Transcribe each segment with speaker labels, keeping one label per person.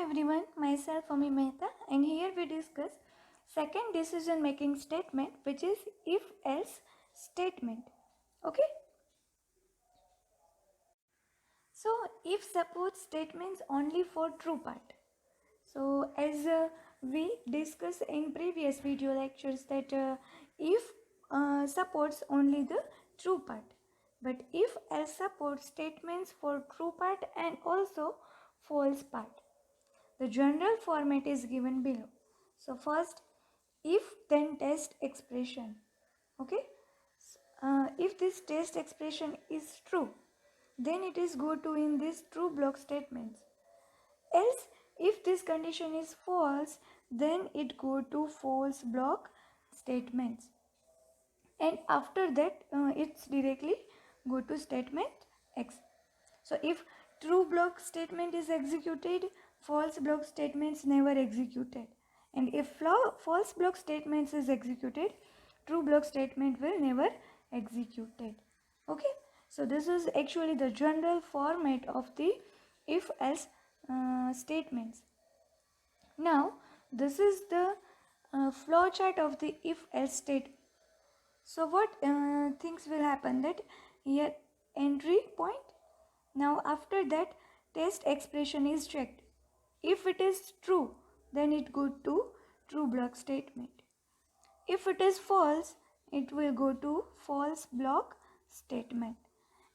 Speaker 1: everyone, myself Ami Mehta, and here we discuss second decision making statement, which is if else statement. Okay, so if supports statements only for true part. So as we discussed in previous video lectures that if supports only the true part, but if else supports statements for true part and also false part. The general format is given below. So first, if then test expression. Okay. If this test expression is true, then it is go to in this true block statements. Else, if this condition is false, then it go to false block statements. And after that, it's directly go to statement X. So if true block statement is executed, false block statements never executed. And if false block statements is executed, true block statement will never executed. Okay. So this is actually the general format of the if else statements. Now this is the flow chart of the if else statement. So what things will happen that here entry point. Now after that test expression is checked. If it is true, then it go to true block statement. If it is false, it will go to false block statement.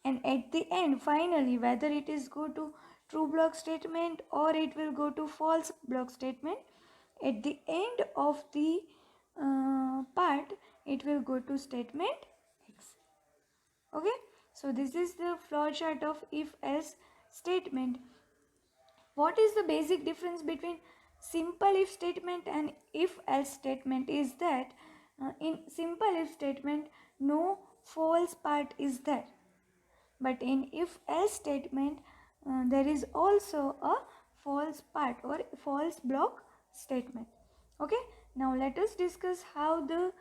Speaker 1: And at the end, finally, whether it is go to true block statement or it will go to false block statement, at the end of the part, it will go to statement X. Okay, so this is the flow chart of if else statement. What is the basic difference between simple if statement and if else statement is that in simple if statement no false part is there, but in if else statement there is also a false part or false block statement. Okay, now let us discuss how the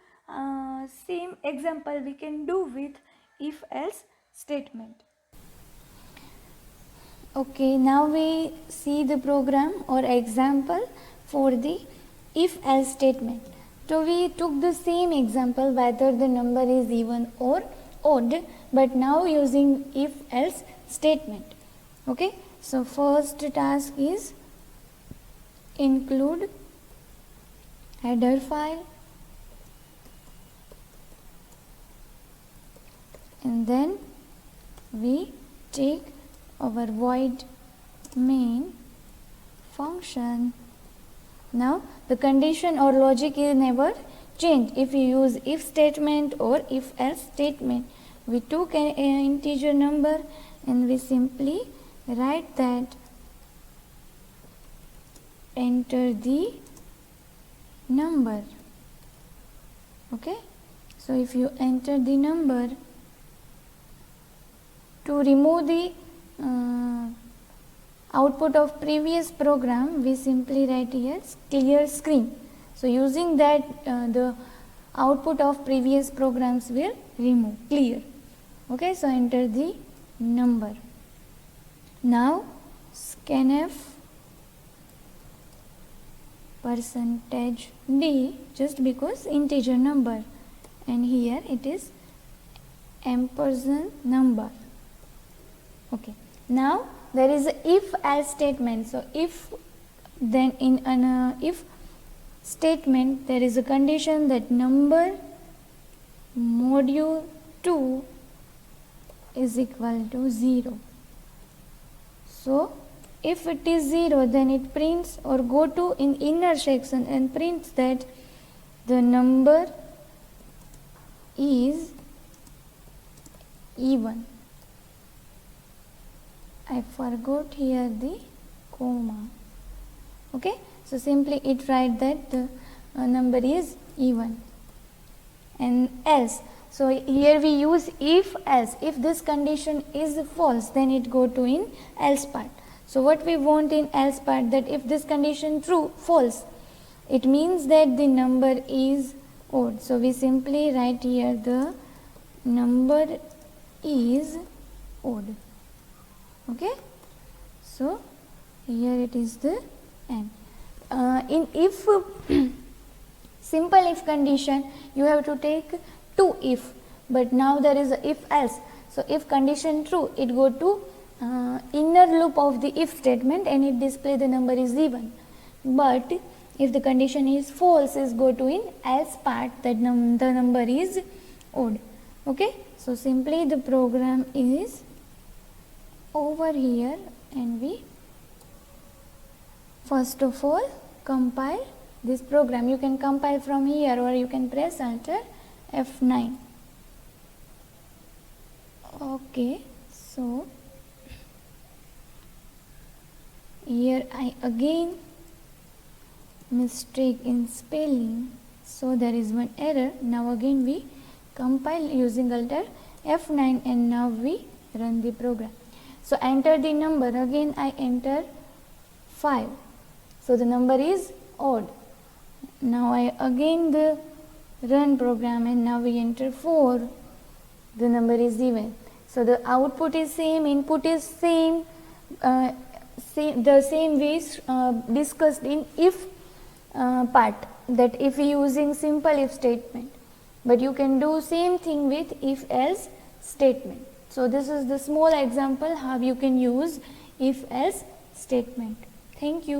Speaker 1: same example we can do with if else statement. Okay, now we see the program or example for the if else statement. So we took the same example whether the number is even or odd, but now using if else statement. Okay, so first task is include header file, and then we take our void main function. Now the condition or logic is never changed if you use if statement or if else statement. We took an integer number and we simply write that enter the number. Okay, so if you enter the number, to remove the output of previous program, we simply write here clear screen. So using that the output of previous programs will remove clear. Okay, so enter the number. Now scanf %d, just because integer number, and here it is ampersand number. Okay, now there is a if else statement. So if then in an if statement there is a condition that number module 2 is equal to 0. So if it is 0, then it prints or go to in inner section and prints that the number is even. I forgot here the comma. Okay, so simply it write that the number is even. And else, so here we use if else. If this condition is false, then it go to in else part. So what we want in else part, that if this condition true, false, it means that the number is odd. So we simply write here the number is odd. Okay, so here it is the n. In if simple if condition, you have to take two if, but now there is a if else. So if condition true, it go to inner loop of the if statement and it display the number is even. But if the condition is false, is go to in else part, that the number is odd. Okay, so simply the program is over here, and we first of all compile this program. You can compile from here or you can press enter F9. Okay, so here I again mistake in spelling, so there is one error. Now again we compile using alter F9 and now we run the program. So enter the number, again I enter 5, so the number is odd. Now I again the run program and now we enter 4, the number is even. So the output is same, input is same, the same ways discussed in if part, that if using simple if statement, but you can do same thing with if else statement. So this is the small example how you can use if else statement. Thank you.